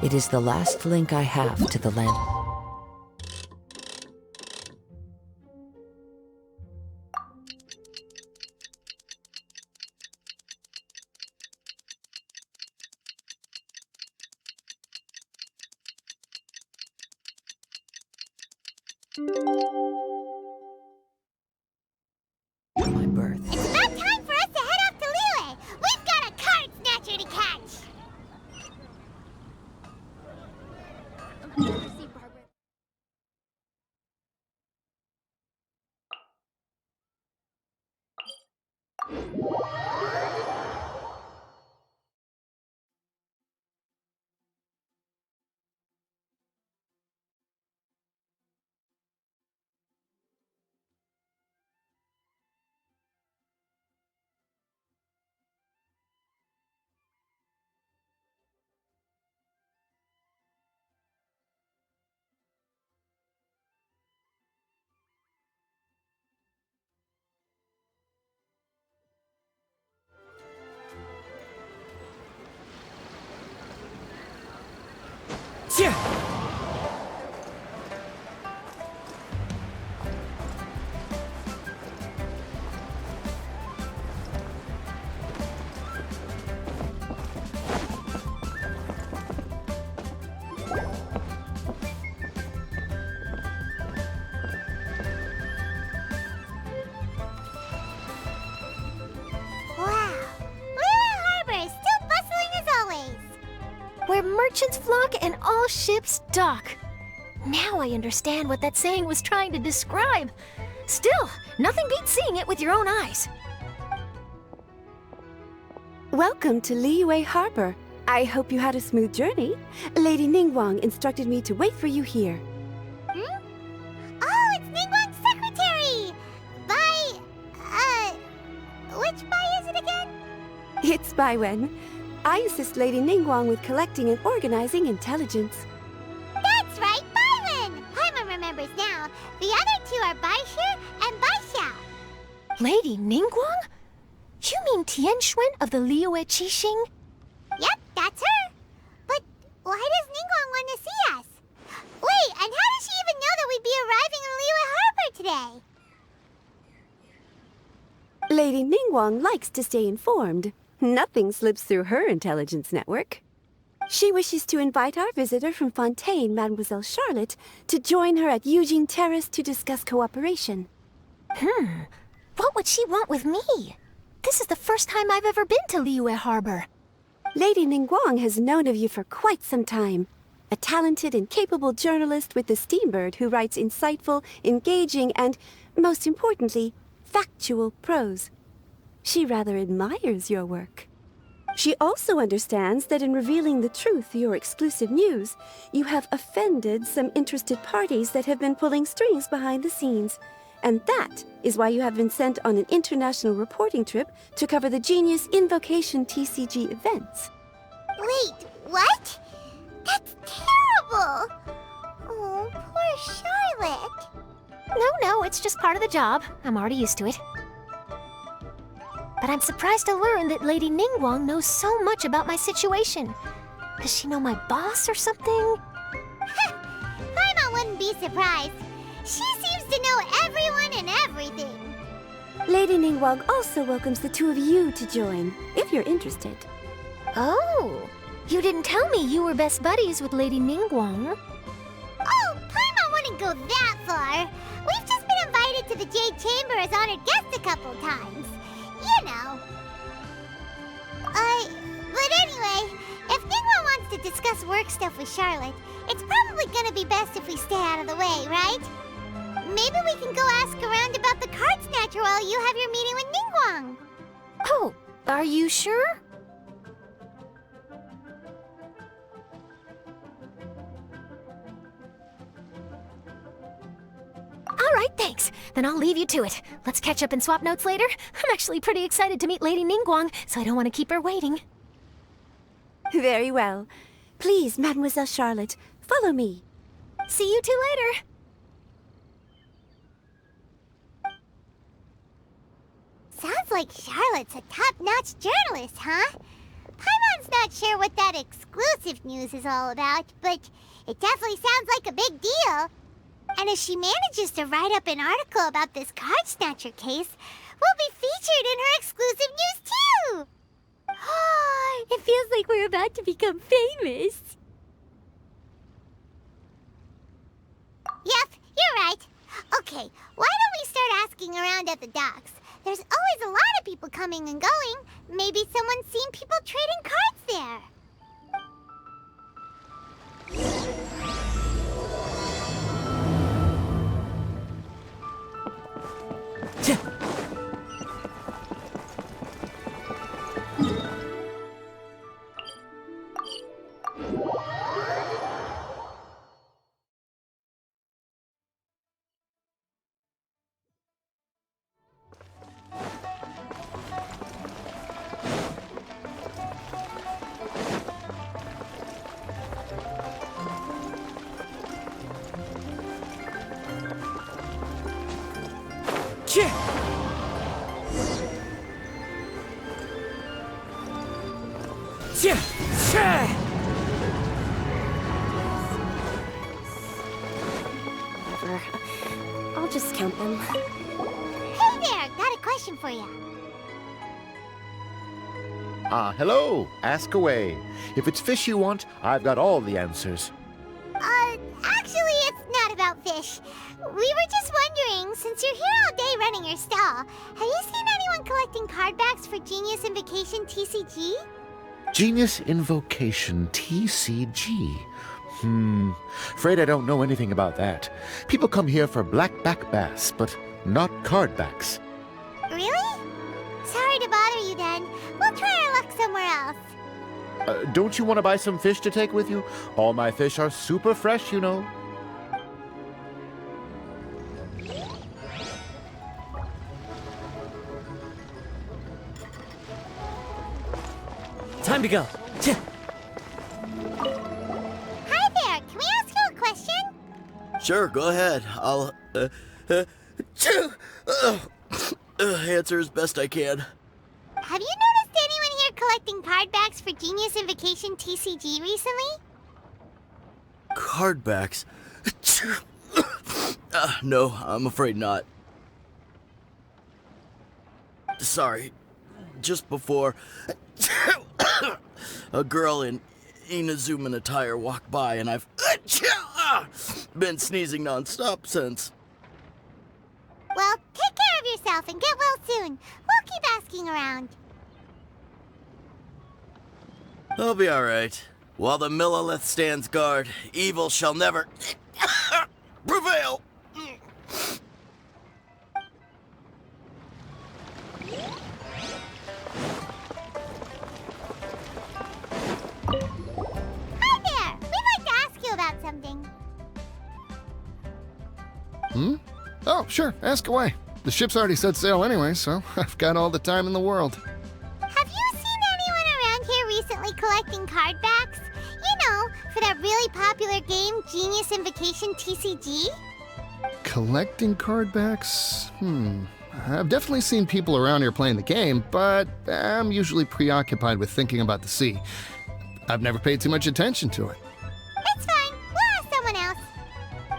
It is the last link I have to the land. My birth. It's about time for us to head off to Lille! We've got a card snatcher to catch! Where merchants flock and all ships dock. Now I understand what that saying was trying to describe. Still, nothing beats seeing it with your own eyes. Welcome to Liyue Harbor. I hope you had a smooth journey. Lady Ningguang instructed me to wait for you here. Hmm? Oh, it's Ningguang's secretary! Which Bai is it again? It's Baiwen. I assist Lady Ningguang with collecting and organizing intelligence. That's right, Baiwen! Paimon remembers now. The other two are Baishu and Baixia. Lady Ningguang? You mean Tianxuan of the Liyue Qixing? Yep, that's her. But why does Ningguang want to see us? Wait, and how does she even know that we'd be arriving in Liyue Harbor today? Lady Ningguang likes to stay informed. Nothing slips through her intelligence network. She wishes to invite our visitor from Fontaine, Mademoiselle Charlotte, to join her at Eugene Terrace to discuss cooperation. What would she want with me? This is the first time I've ever been to Liyue Harbor. Lady Ningguang has known of you for quite some time. A talented and capable journalist with the Steambird who writes insightful, engaging, and, most importantly, factual prose. She rather admires your work. She also understands that in revealing the truth through your exclusive news, you have offended some interested parties that have been pulling strings behind the scenes. And that is why you have been sent on an international reporting trip to cover the Genius Invocation TCG events. Wait, what? That's terrible! Oh, poor Charlotte. No, it's just part of the job. I'm already used to it. But I'm surprised to learn that Lady Ningguang knows so much about my situation. Does she know my boss or something? Paimon wouldn't be surprised. She seems to know everyone and everything. Lady Ningguang also welcomes the two of you to join, if you're interested. Oh, you didn't tell me you were best buddies with Lady Ningguang. Oh, Paimon wouldn't go that far. We've just been invited to the Jade Chamber as honored guests a couple times. You know. But anyway, if Ningguang wants to discuss work stuff with Charlotte, it's probably gonna be best if we stay out of the way, right? Maybe we can go ask around about the card snatcher while you have your meeting with Ningguang. Oh, are you sure? All right, thanks. Then I'll leave you to it. Let's catch up and swap notes later. I'm actually pretty excited to meet Lady Ningguang, so I don't want to keep her waiting. Very well. Please, Mademoiselle Charlotte, follow me. See you two later. Sounds like Charlotte's a top-notch journalist, huh? Paimon's not sure what that exclusive news is all about, but it definitely sounds like a big deal. And if she manages to write up an article about this card snatcher case, we'll be featured in her exclusive news too! It feels like we're about to become famous. Yep, you're right. Okay, why don't we start asking around at the docks? There's always a lot of people coming and going. Maybe someone's seen people trading cards there. Whatever. I'll just count them. Hey there, got a question for you. Hello. Ask away. If it's fish you want, I've got all the answers. Actually, it's not about fish. We were just wondering, since you're here all day running your stall, have you seen anyone collecting card backs for Genius Invocation TCG? Genius Invocation TCG. Afraid I don't know anything about that. People come here for blackback bass, but not card backs. Really? Sorry to bother you then. We'll try our luck somewhere else. Don't you want to buy some fish to take with you? All my fish are super fresh, you know. Time to go. Hi there, can we ask you a question? Sure, go ahead. I'll answer as best I can. Have you noticed anyone here collecting card backs for Genius Invocation TCG recently? Card backs? No, I'm afraid not. Sorry. Just before, a girl in Inazuman attire walked by, and I've been sneezing nonstop since. Well, take care of yourself and get well soon. We'll keep asking around. I'll be alright. While the Millilith stands guard, evil shall never prevail. Hi there! We'd like to ask you about something. Oh, sure, ask away. The ship's already set sail anyway, so I've got all the time in the world. Have you seen anyone around here recently collecting card backs? You know, for that really popular game, Genius Invocation TCG? Collecting card backs? I've definitely seen people around here playing the game, but I'm usually preoccupied with thinking about the sea. I've never paid too much attention to it. It's fine. We'll ask someone else.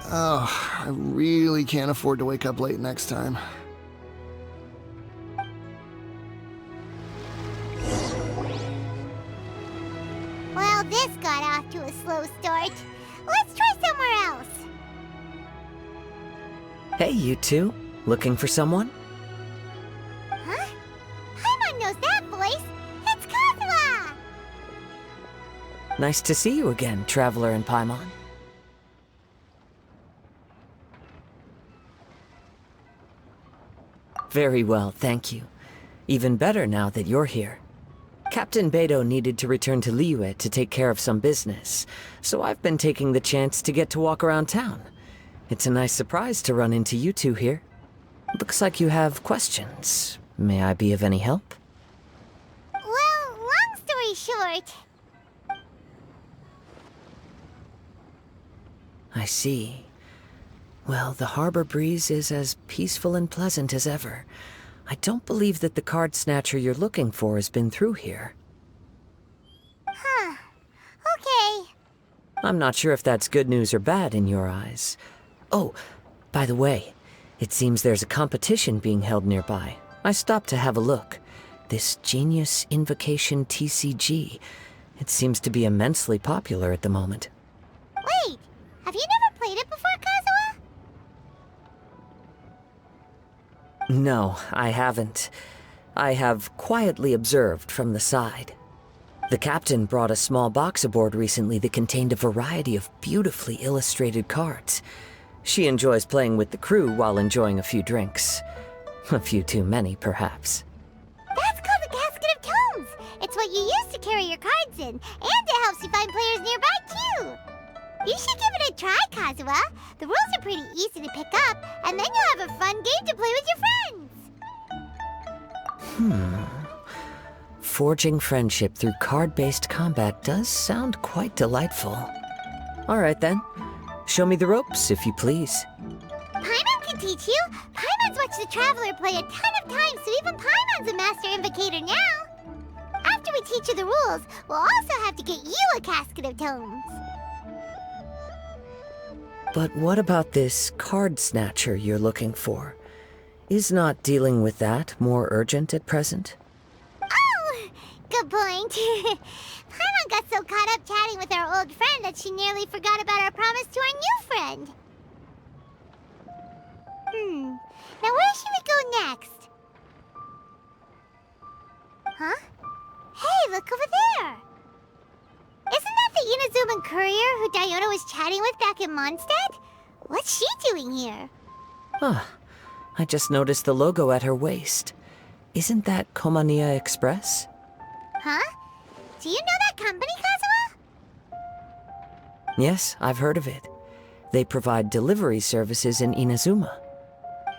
Oh, I really can't afford to wake up late next time. Well, this got off to a slow start. Let's try somewhere else. Hey, you two. Looking for someone? Huh? Paimon knows that voice. It's Kozua! Nice to see you again, Traveler and Paimon. Very well, thank you. Even better now that you're here. Captain Beidou needed to return to Liyue to take care of some business, so I've been taking the chance to get to walk around town. It's a nice surprise to run into you two here. Looks like you have questions. May I be of any help? Well, long story short, I see. Well, the harbor breeze is as peaceful and pleasant as ever. I don't believe that the card snatcher you're looking for has been through here. I'm not sure if that's good news or bad in your eyes. Oh, by the way, it seems there's a competition being held nearby. I stopped to have a look. This Genius Invocation TCG. It seems to be immensely popular at the moment. Wait, have you never played it before, Kazuha? No, I haven't. I have quietly observed from the side. The captain brought a small box aboard recently that contained a variety of beautifully illustrated cards. She enjoys playing with the crew while enjoying a few drinks. A few too many, perhaps. That's called a casket of tomes. It's what you use to carry your cards in, and it helps you find players nearby, too. You should give it a try, Kazuha. The rules are pretty easy to pick up, and then you'll have a fun game to play with your friends. Forging friendship through card-based combat does sound quite delightful. All right, then. Show me the ropes, if you please. Paimon can teach you. Paimon's watched the Traveler play a ton of times, so even Paimon's a master invocator now. After we teach you the rules, we'll also have to get you a casket of tomes. But what about this card snatcher you're looking for? Is not dealing with that more urgent at present? Oh, good point. Paimon got so caught up chatting with our old friend that she nearly forgot about our promise to our new friend. Now where should we go next? Huh? Hey, look over there! Isn't that the Inazuman courier who Diona was chatting with back in Mondstadt? What's she doing here? I just noticed the logo at her waist. Isn't that Komania Express? Huh? Do you know that company, Kazuha? Yes, I've heard of it. They provide delivery services in Inazuma.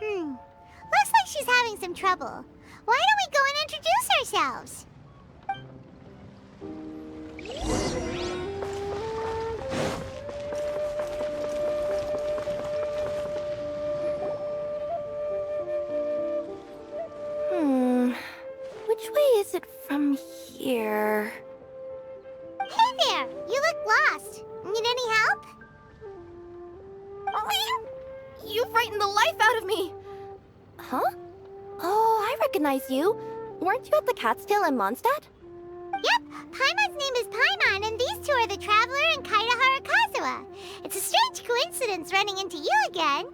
Looks like she's having some trouble. Why don't we go and introduce ourselves? Which way is it from here? Hey there! You look lost. Need any help? You frightened the life out of me! Huh? Oh, I recognize you. Weren't you at the Cat's Tail in Mondstadt? Yep, Paimon's name is Paimon, and these two are the Traveler and Kaitahara Kazuha. It's a strange coincidence running into you again.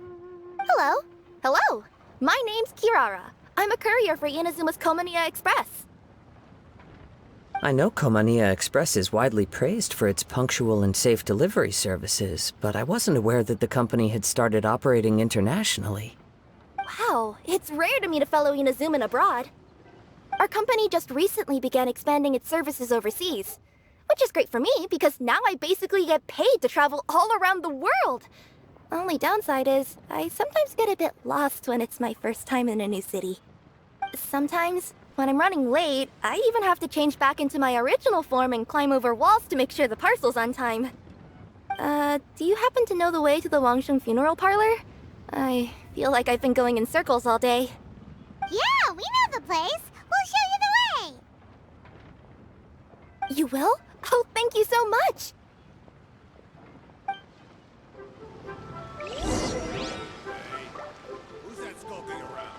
Hello. Hello. My name's Kirara. I'm a courier for Inazuma's Komania Express. I know Komania Express is widely praised for its punctual and safe delivery services, but I wasn't aware that the company had started operating internationally. Wow, it's rare to meet a fellow Inazuman abroad. Our company just recently began expanding its services overseas, which is great for me because now I basically get paid to travel all around the world. Only downside is, I sometimes get a bit lost when it's my first time in a new city. Sometimes, when I'm running late, I even have to change back into my original form and climb over walls to make sure the parcel's on time. Do you happen to know the way to the Wangsheng funeral parlor? I feel like I've been going in circles all day. Yeah, we know the place. We'll show you the way. You will? Oh, thank you so much! Who's that skulking around?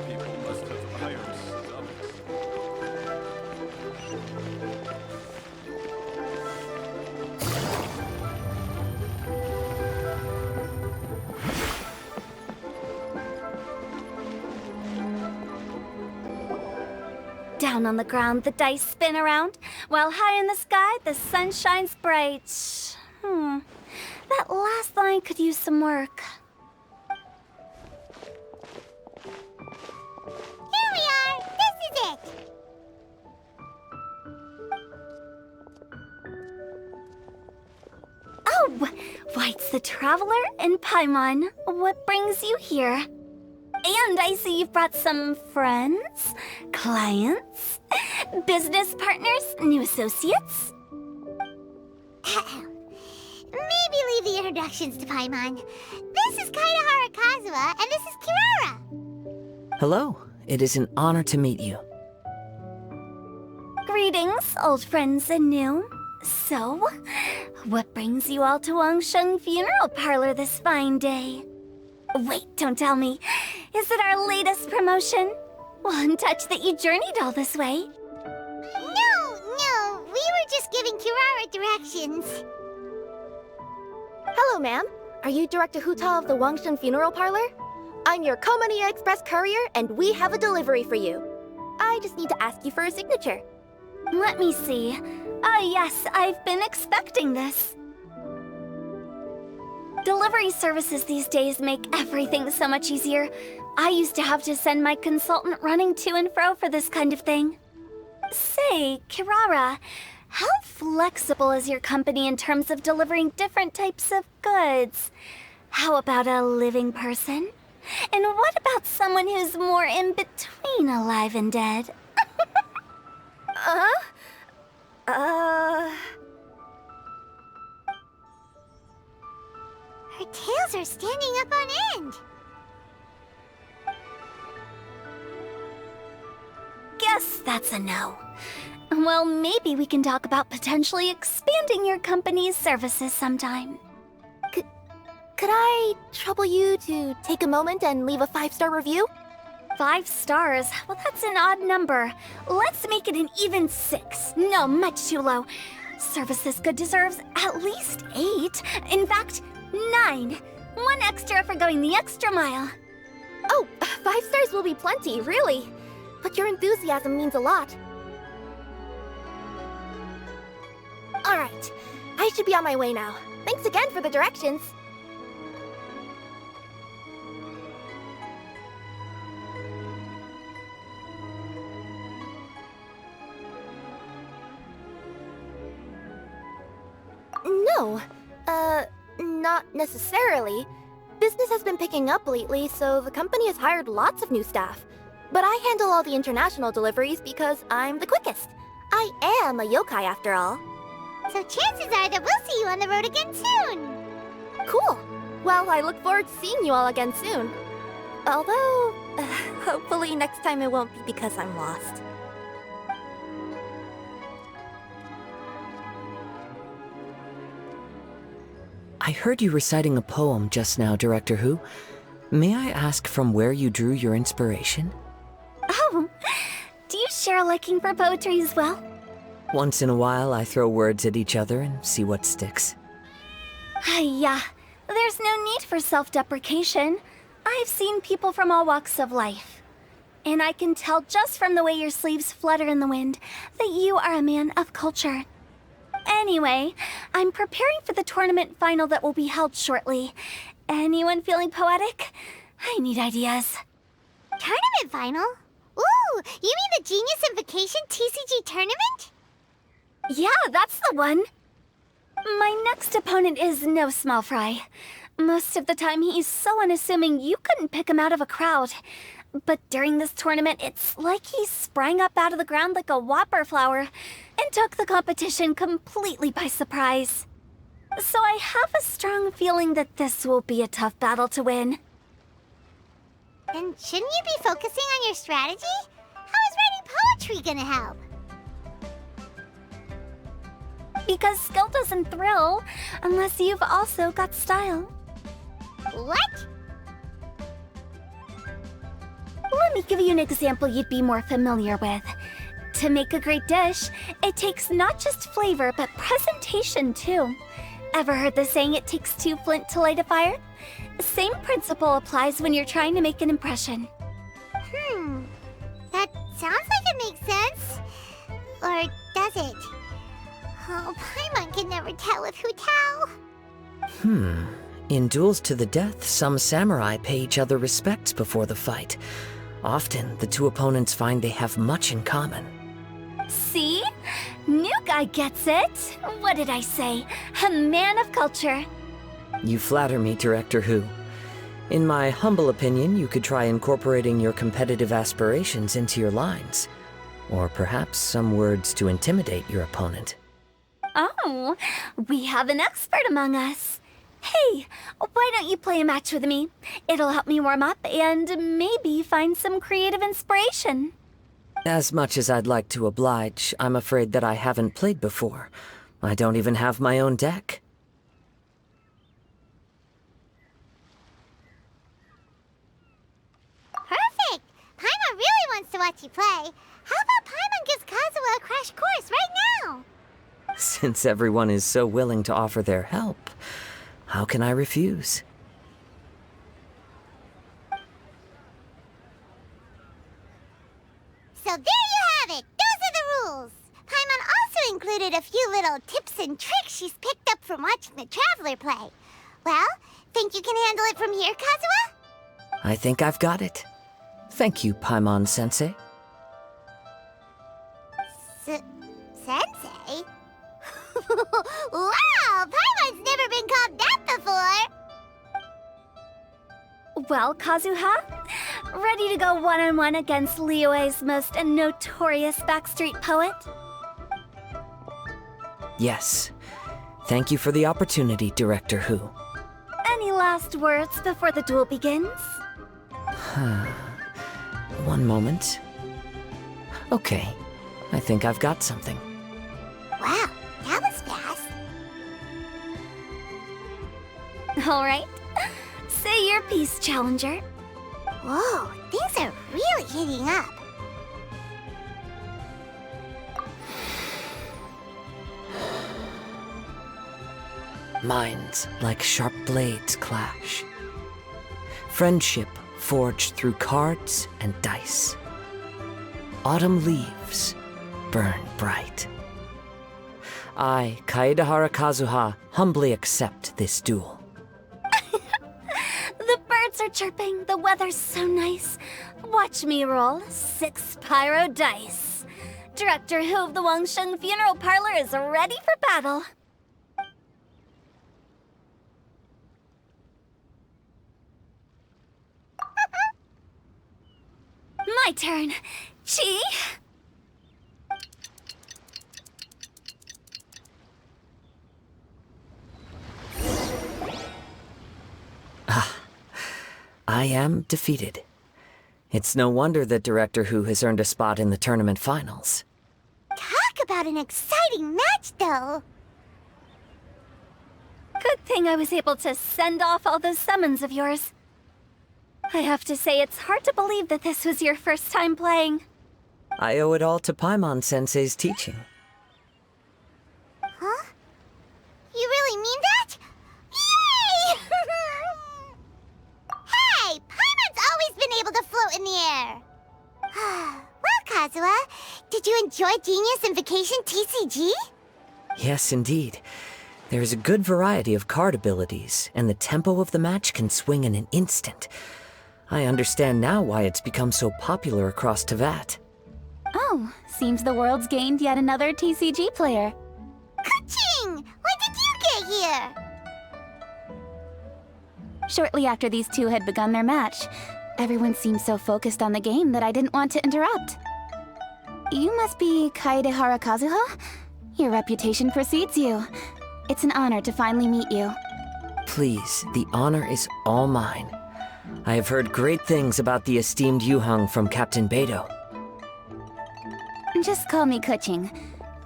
People must have hired stomachs. Down on the ground, the dice spin around, while high in the sky, the sun shines bright. That last line could use some work. Here we are. This is it. Oh, why, it's the Traveler and Paimon. What brings you here? And I see you've brought some friends, clients, business partners, new associates. Maybe leave the introductions to Paimon. This is Kaidahara Kazuha, and this is Kirara. Hello. It is an honor to meet you. Greetings, old friends and new. So, what brings you all to Wangsheng Funeral Parlor this fine day? Wait, don't tell me. Is it our latest promotion? One touch that you journeyed all this way. No, we were just giving Kirara directions. Hello, ma'am. Are you Director Huta of the Wangshen Funeral Parlor? I'm your Komania Express courier, and we have a delivery for you. I just need to ask you for a signature. Let me see. Yes, I've been expecting this. Delivery services these days make everything so much easier. I used to have to send my consultant running to and fro for this kind of thing. Say, Kirara, how flexible is your company in terms of delivering different types of goods? How about a living person? And what about someone who's more in between alive and dead? Her tails are standing up on end. Guess that's a no. Well, maybe we can talk about potentially expanding your company's services sometime. Could I trouble you to take a moment and leave a 5-star review? 5 stars? Well, that's an odd number. Let's make it an even 6. No, much too low. Service this good deserves at least 8. In fact, 9. 1 extra for going the extra mile. Oh, 5 stars will be plenty, really. But your enthusiasm means a lot. Alright, I should be on my way now. Thanks again for the directions. No, not necessarily. Business has been picking up lately, so the company has hired lots of new staff. But I handle all the international deliveries because I'm the quickest. I am a yokai after all. So chances are that we'll see you on the road again soon. Cool. Well, I look forward to seeing you all again soon. Although, hopefully next time it won't be because I'm lost. I heard you reciting a poem just now, Director Who. May I ask from where you drew your inspiration? Oh, do you share a liking for poetry as well? Once in a while, I throw words at each other and see what sticks. Yeah, there's no need for self-deprecation. I've seen people from all walks of life. And I can tell just from the way your sleeves flutter in the wind that you are a man of culture. Anyway, I'm preparing for the tournament final that will be held shortly. Anyone feeling poetic? I need ideas. Tournament final? Ooh, you mean the Genius Invocation TCG tournament? Yeah, that's the one. My next opponent is no small fry. Most of the time he's so unassuming you couldn't pick him out of a crowd. But during this tournament, it's like he sprang up out of the ground like a whopper flower and took the competition completely by surprise. So I have a strong feeling that this will be a tough battle to win. And shouldn't you be focusing on your strategy? How is writing poetry gonna help? Because skill doesn't thrill unless you've also got style. What? Let me give you an example you'd be more familiar with. To make a great dish, it takes not just flavor, but presentation too. Ever heard the saying, it takes 2 flint to light a fire? Same principle applies when you're trying to make an impression. That sounds like it makes sense. Or does it? Oh, Paimon can never tell with Hutao. In duels to the death, some samurai pay each other respects before the fight. Often, the two opponents find they have much in common. See? New guy gets it. What did I say? A man of culture. You flatter me, Director Who. In my humble opinion, you could try incorporating your competitive aspirations into your lines. Or perhaps some words to intimidate your opponent. Oh, we have an expert among us. Hey, why don't you play a match with me? It'll help me warm up and maybe find some creative inspiration. As much as I'd like to oblige, I'm afraid that I haven't played before. I don't even have my own deck. Perfect! Paimon really wants to watch you play. How about Paimon gives Kazuha a crash course right now? Since everyone is so willing to offer their help, how can I refuse? So there you have it! Those are the rules! Paimon also included a few little tips and tricks she's picked up from watching the Traveler play. Well, think you can handle it from here, Kazuha? I think I've got it. Thank you, Paimon-sensei. Sensei? Wow! Paimon's never been called that before! Well, Kazuha, ready to go one-on-one against Liyue's most notorious backstreet poet? Yes. Thank you for the opportunity, Director Hu. Any last words before the duel begins? One moment. Okay, I think I've got something. Wow, that was fast. All right. Say your piece, Challenger. Whoa, things are really heating up. Minds like sharp blades clash. Friendship forged through cards and dice. Autumn leaves burn bright. I, Kaedahara Kazuha, humbly accept this duel. The birds are chirping, the weather's so nice. Watch me roll 6 pyro dice. Director Hu of the Wangsheng Funeral Parlor is ready for battle. My turn. Chi? I am defeated. It's no wonder that Director Hu has earned a spot in the tournament finals. Talk about an exciting match, though. Good thing I was able to send off all those summons of yours. I have to say, it's hard to believe that this was your first time playing. I owe it all to Paimon-sensei's teaching. Huh? You really mean that? Yay! Hey, Paimon's always been able to float in the air. Well, Kazuha, did you enjoy Genius Invocation TCG? Yes, indeed. There is a good variety of card abilities, and the tempo of the match can swing in an instant. I understand now why it's become so popular across Teyvat. Oh, seems the world's gained yet another TCG player. Ka-ching! When did you get here? Shortly after these two had begun their match, everyone seemed so focused on the game that I didn't want to interrupt. You must be Kaedahara Kazuha? Your reputation precedes you. It's an honor to finally meet you. Please, the honor is all mine. I have heard great things about the esteemed Yuheng from Captain Beidou. Just call me Kuching.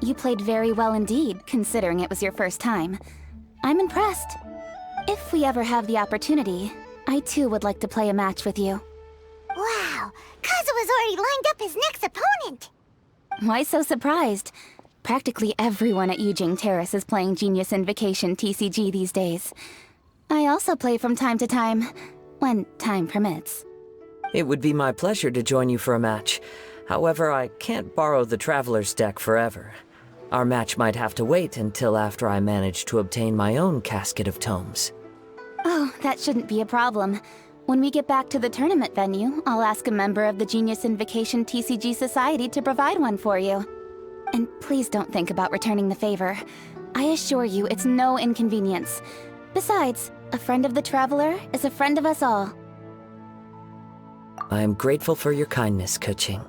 You played very well indeed, considering it was your first time. I'm impressed. If we ever have the opportunity, I too would like to play a match with you. Wow, Kazuha's already lined up his next opponent. Why so surprised? Practically everyone at Yujing Terrace is playing Genius Invocation TCG these days. I also play from time to time, when time permits. It would be my pleasure to join you for a match. However, I can't borrow the Traveler's deck forever. Our match might have to wait until after I manage to obtain my own casket of tomes. Oh, that shouldn't be a problem. When we get back to the tournament venue, I'll ask a member of the Genius Invocation TCG Society to provide one for you. And please don't think about returning the favor. I assure you it's no inconvenience. Besides, A friend of the traveler is a friend of us all. I am grateful for your kindness, Keqing.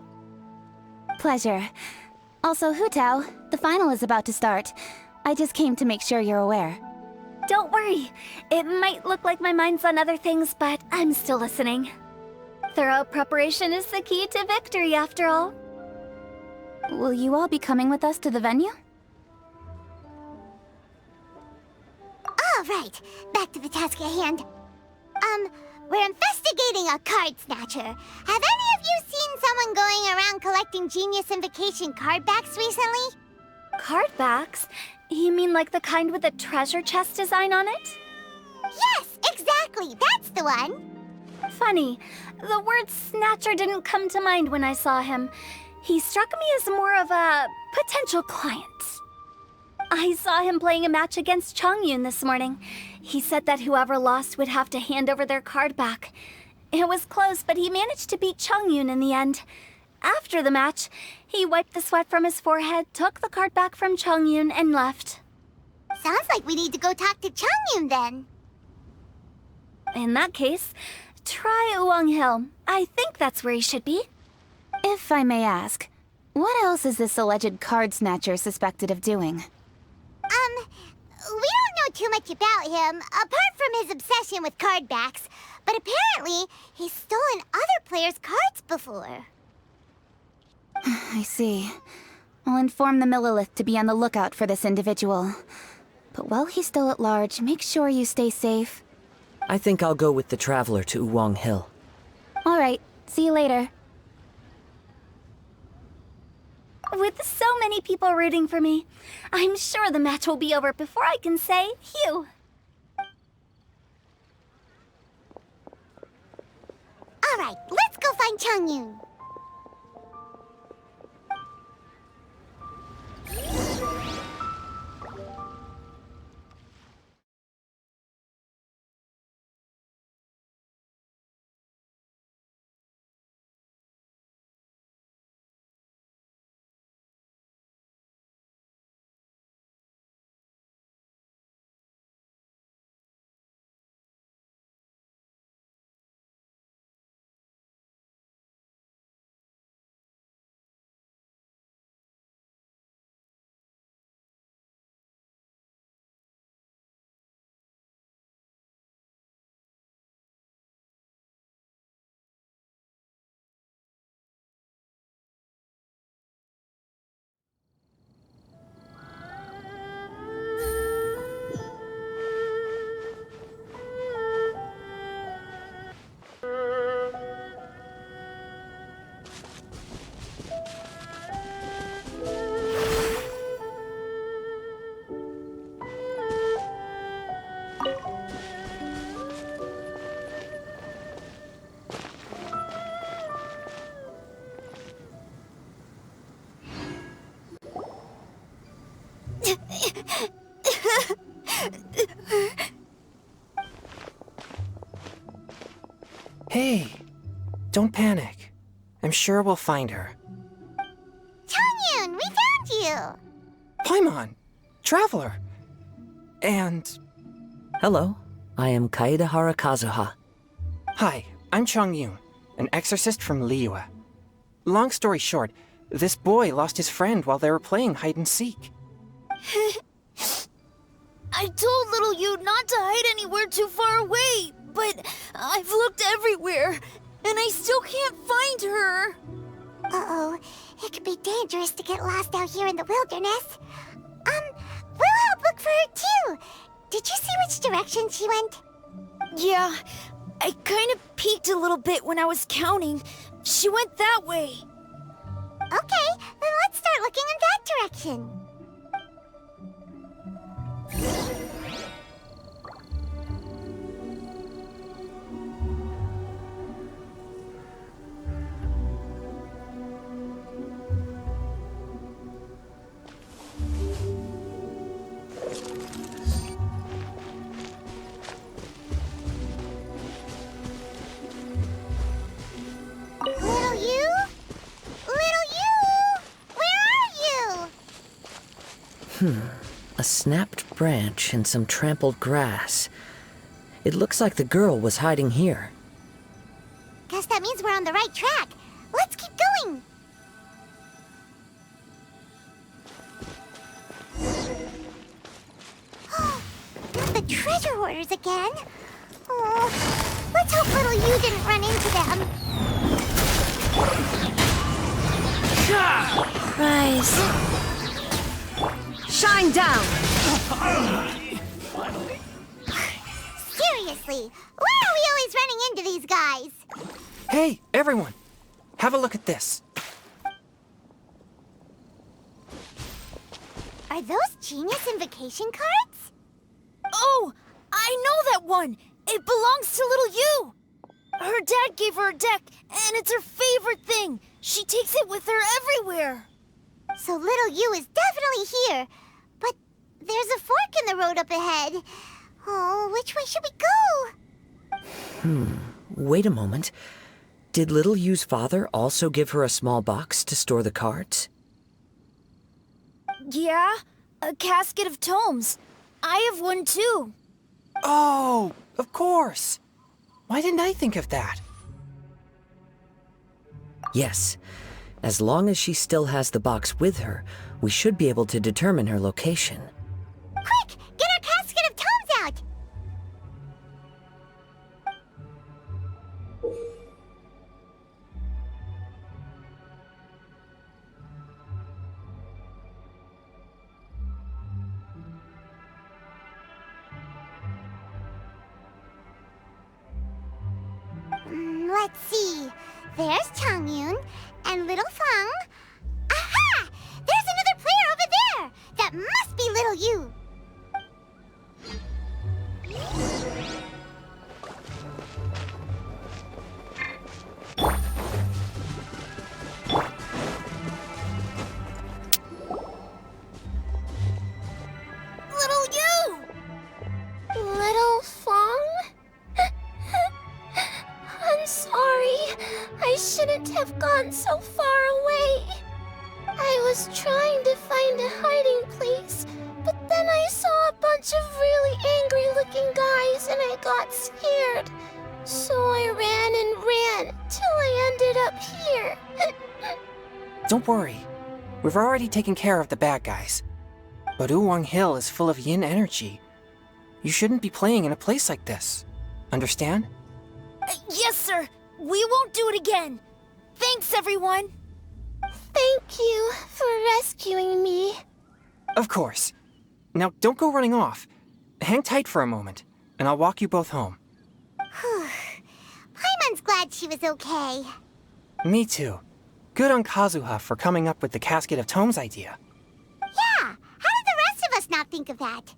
Pleasure. Also, Hu Tao, the final is about to start. I just came to make sure you're aware. Don't worry. It might look like my mind's on other things, but I'm still listening. Thorough preparation is the key to victory, after all. Will you all be coming with us to the venue? All right, back to the task at hand. We're investigating a card snatcher. Have any of you seen someone going around collecting Genius Invocation card backs recently? Card backs? You mean like the kind with a treasure chest design on it? Yes, exactly, that's the one. Funny, the word snatcher didn't come to mind when I saw him. He struck me as more of a potential client. I saw him playing a match against Chongyun this morning. He said that whoever lost would have to hand over their card back. It was close, but he managed to beat Chongyun in the end. After the match, he wiped the sweat from his forehead, took the card back from Chongyun, and left. Sounds like we need to go talk to Chongyun then. In that case, try Uwang Hill. I think that's where he should be. If I may ask, what else is this alleged card snatcher suspected of doing? We don't know too much about him, apart from his obsession with card backs. But apparently, he's stolen other players' cards before. I see. I'll inform the Millilith to be on the lookout for this individual. But while he's still at large, make sure you stay safe. I think I'll go with the Traveler to Uwang Hill. All right, see you later. With so many people rooting for me, I'm sure the match will be over before I can say phew. All right, let's go find Chongyun. Hey, don't panic. I'm sure we'll find her. Chongyun, we found you! Paimon, Traveler, and... Hello, I am Kaedehara Kazuha. Hi, I'm Chongyun, an exorcist from Liyue. Long story short, this boy lost his friend while they were playing hide-and-seek. I told little you not to hide anywhere too far away, but I've looked everywhere, and I still can't find her. Uh-oh, it could be dangerous to get lost out here in the wilderness. We'll help look for her too. Did you see which direction she went? Yeah, I kind of peeked a little bit when I was counting. She went that way. Okay, then let's start looking in that direction. Little you? Little you? Where are you? A snapped branch and some trampled grass. It looks like the girl was hiding here. Guess that means we're on the right track. Let's keep going. Not the treasure hoarders again. Oh, let's hope little you didn't run into them. Rise. Shine down. Seriously, why are we always running into these guys? Hey, everyone! Have a look at this. Are those genius invocation cards? Oh, I know that one! It belongs to little you! Her dad gave her a deck, and it's her favorite thing. She takes it with her everywhere. So little you is definitely here. But there's a fork in the road up ahead. Oh, which way should we go? Wait a moment. Did little Yu's father also give her a small box to store the cards? Yeah, a casket of tomes. I have one too. Oh, of course! Why didn't I think of that? Yes. As long as she still has the box with her, we should be able to determine her location. Quick, get our casket of tomes out! Let's see. There's Changyun and little Fang. Aha! There's another player over there! That must be little you. Little you! Little Fong? I'm sorry. I shouldn't have gone so far away. I was trying to find a hiding place, but then I saw a bunch of really angry-looking guys and I got scared. So I ran till I ended up here. Don't worry. We've already taken care of the bad guys. But Uwang Hill is full of yin energy. You shouldn't be playing in a place like this. Understand? Yes, sir. We won't do it again. Thanks, everyone. Thank you for rescuing me. Of course. Now, don't go running off. Hang tight for a moment, and I'll walk you both home. Paimon's glad she was okay. Me too. Good on Kazuha for coming up with the Casket of Tomes idea. Yeah, how did the rest of us not think of that?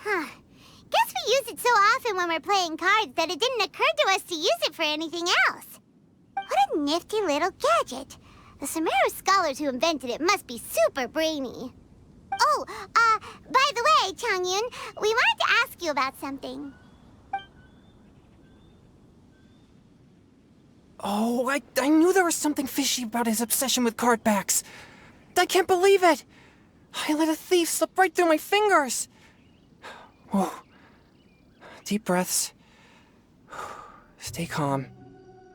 Guess we use it so often when we're playing cards that it didn't occur to us to use it for anything else. What a nifty little gadget. The Sumeru scholars who invented it must be super brainy. Oh, by the way, Changyun, we wanted to ask you about something. Oh, I knew there was something fishy about his obsession with card backs. I can't believe it! I let a thief slip right through my fingers! Whoa. Deep breaths. Stay calm.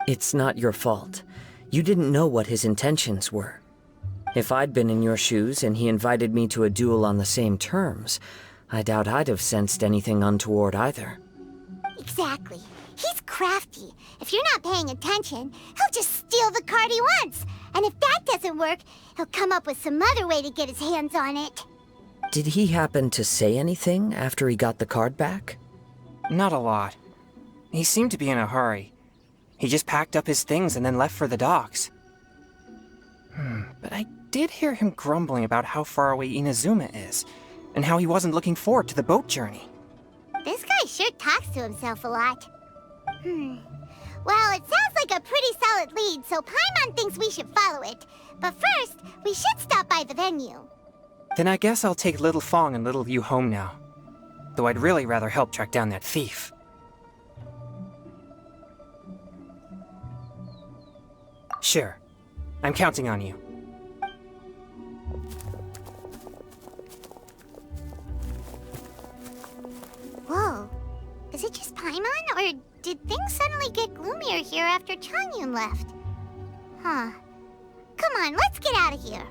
It's not your fault. You didn't know what his intentions were. If I'd been in your shoes and he invited me to a duel on the same terms, I doubt I'd have sensed anything untoward either. Exactly. He's crafty. If you're not paying attention, he'll just steal the card he wants. And if that doesn't work, he'll come up with some other way to get his hands on it. Did he happen to say anything after he got the card back? Not a lot. He seemed to be in a hurry. He just packed up his things and then left for the docks. But I did hear him grumbling about how far away Inazuma is, and how he wasn't looking forward to the boat journey. This guy sure talks to himself a lot. Well, it sounds like a pretty solid lead, so Paimon thinks we should follow it. But first, we should stop by the venue. Then I guess I'll take Little Fong and Little Yu home now. Though I'd really rather help track down that thief. Sure. I'm counting on you. Whoa. Is it just Paimon? Or did things suddenly get gloomier here after Changyun left? Huh. Come on, let's get out of here.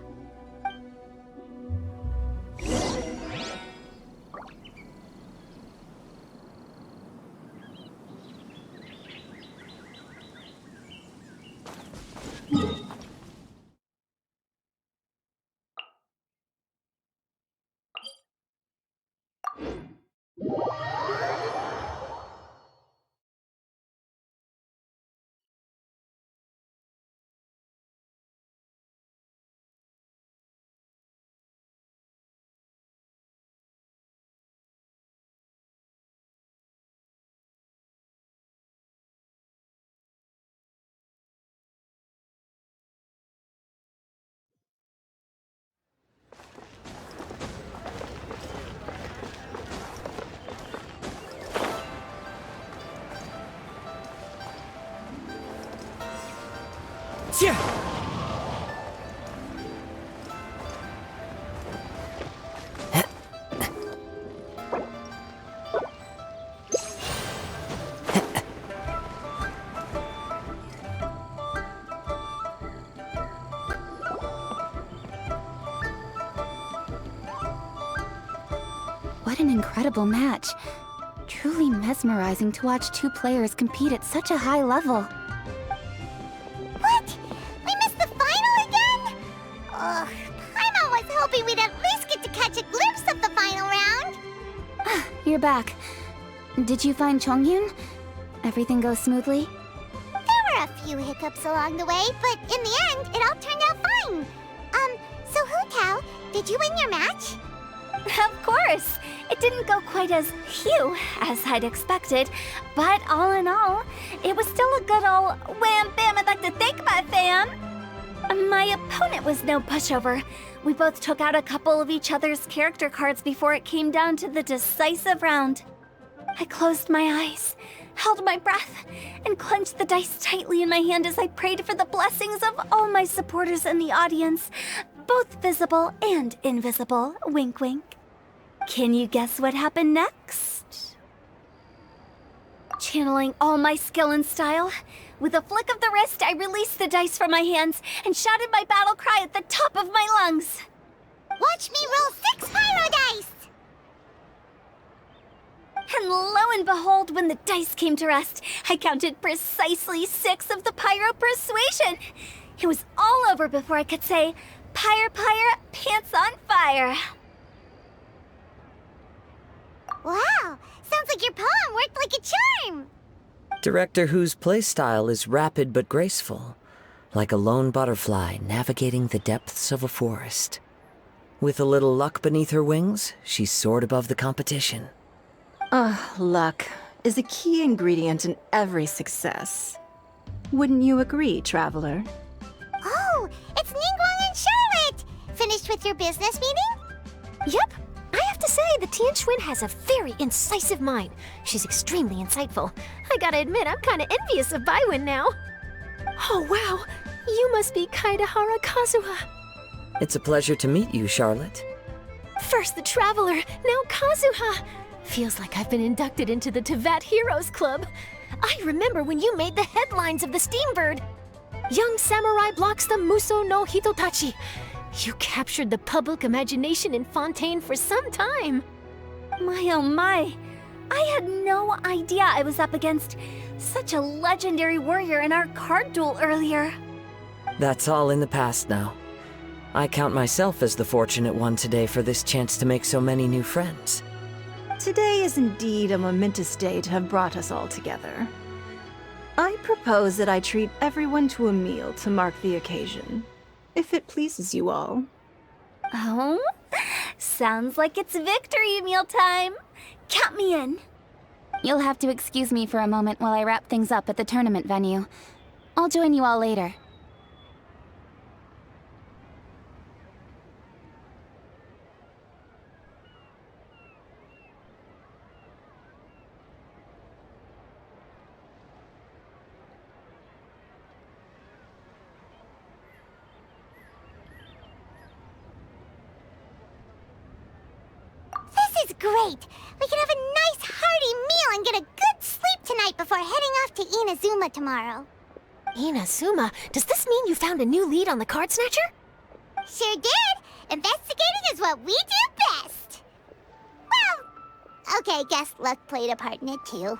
What an incredible match. Truly mesmerizing to watch two players compete at such a high level. What? We missed the final again? Ugh, Paimon was hoping we'd at least get to catch a glimpse of the final round. You're back. Did you find Chongyun? Everything goes smoothly? There were a few hiccups along the way, but in the end, it all turned out fine. So Hu Tao, did you win your match? Of course! It didn't go quite as phew as I'd expected, but all in all, it was still a good ol' wham bam. I'd like to thank my fam! My opponent was no pushover. We both took out a couple of each other's character cards before it came down to the decisive round. I closed my eyes, held my breath, and clenched the dice tightly in my hand as I prayed for the blessings of all my supporters in the audience, both visible and invisible. Wink, wink. Can you guess what happened next? Channeling all my skill and style, with a flick of the wrist, I released the dice from my hands and shouted my battle cry at the top of my lungs. Watch me roll 6 pyro dice! And lo and behold, when the dice came to rest, I counted precisely 6 of the pyro persuasion. It was all over before I could say, "Pyre, pyre, pants on fire." Wow, sounds like your poem worked like a charm! Director Hu's playstyle is rapid but graceful, like a lone butterfly navigating the depths of a forest. With a little luck beneath her wings, she soared above the competition. Luck is a key ingredient in every success. Wouldn't you agree, Traveler? Oh, it's Ningguang and Charlotte! Finished with your business meeting? Yep. I have to say, the Tianquan has a very incisive mind. She's extremely insightful. I gotta admit, I'm kinda envious of Baiwen now. Oh, wow. You must be Kaidahara Kazuha. It's a pleasure to meet you, Charlotte. First the Traveler, now Kazuha. Feels like I've been inducted into the Tevat Heroes Club. I remember when you made the headlines of the Steambird. Young samurai blocks the Muso no Hitotachi. You captured the public imagination in Fontaine for some time. My oh my, I had no idea I was up against such a legendary warrior in our card duel earlier. That's all in the past now. I count myself as the fortunate one today for this chance to make so many new friends. Today is indeed a momentous day to have brought us all together. I propose that I treat everyone to a meal to mark the occasion, if it pleases you all. Oh? Sounds like it's victory meal time. Count me in. You'll have to excuse me for a moment while I wrap things up at the tournament venue. I'll join you all later. This is great! We can have a nice hearty meal and get a good sleep tonight before heading off to Inazuma tomorrow. Inazuma, does this mean you found a new lead on the card snatcher? Sure did! Investigating is what we do best! Well, okay, guess luck played a part in it too.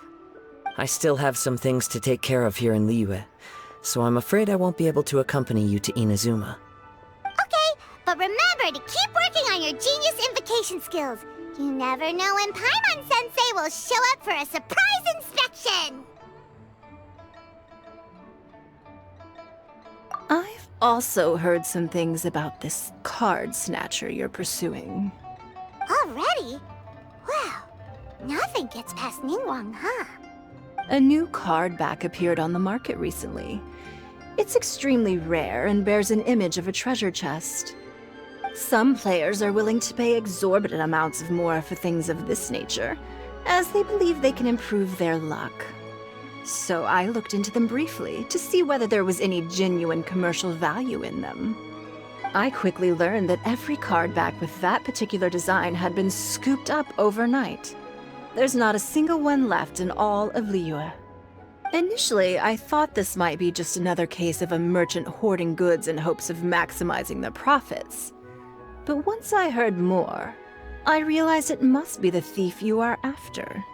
I still have some things to take care of here in Liyue, so I'm afraid I won't be able to accompany you to Inazuma. Okay, but remember to keep working on your genius invocation skills. You never know when Paimon-sensei will show up for a surprise inspection! I've also heard some things about this card snatcher you're pursuing. Already? Wow, nothing gets past Ningguang, huh? A new card back appeared on the market recently. It's extremely rare and bears an image of a treasure chest. Some players are willing to pay exorbitant amounts of more for things of this nature, as they believe they can improve their luck. So I looked into them briefly to see whether there was any genuine commercial value in them. I quickly learned that every card back with that particular design had been scooped up overnight. There's not a single one left in all of Liyue. Initially, I thought this might be just another case of a merchant hoarding goods in hopes of maximizing their profits. But once I heard more, I realized it must be the thief you are after.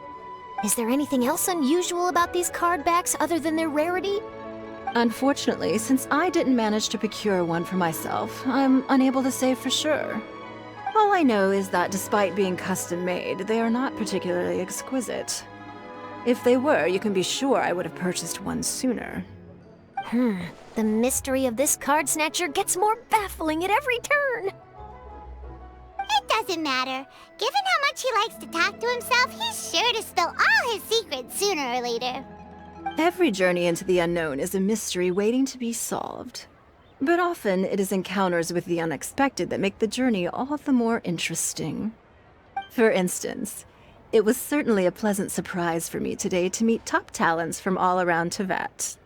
Is there anything else unusual about these card backs other than their rarity? Unfortunately, since I didn't manage to procure one for myself, I'm unable to say for sure. All I know is that despite being custom-made, they are not particularly exquisite. If they were, you can be sure I would have purchased one sooner. The mystery of this card snatcher gets more baffling at every turn. It doesn't matter. Given how much he likes to talk to himself, he's sure to spill all his secrets sooner or later. Every journey into the unknown is a mystery waiting to be solved. But often it is encounters with the unexpected that make the journey all the more interesting. For instance, it was certainly a pleasant surprise for me today to meet top talents from all around Teyvat.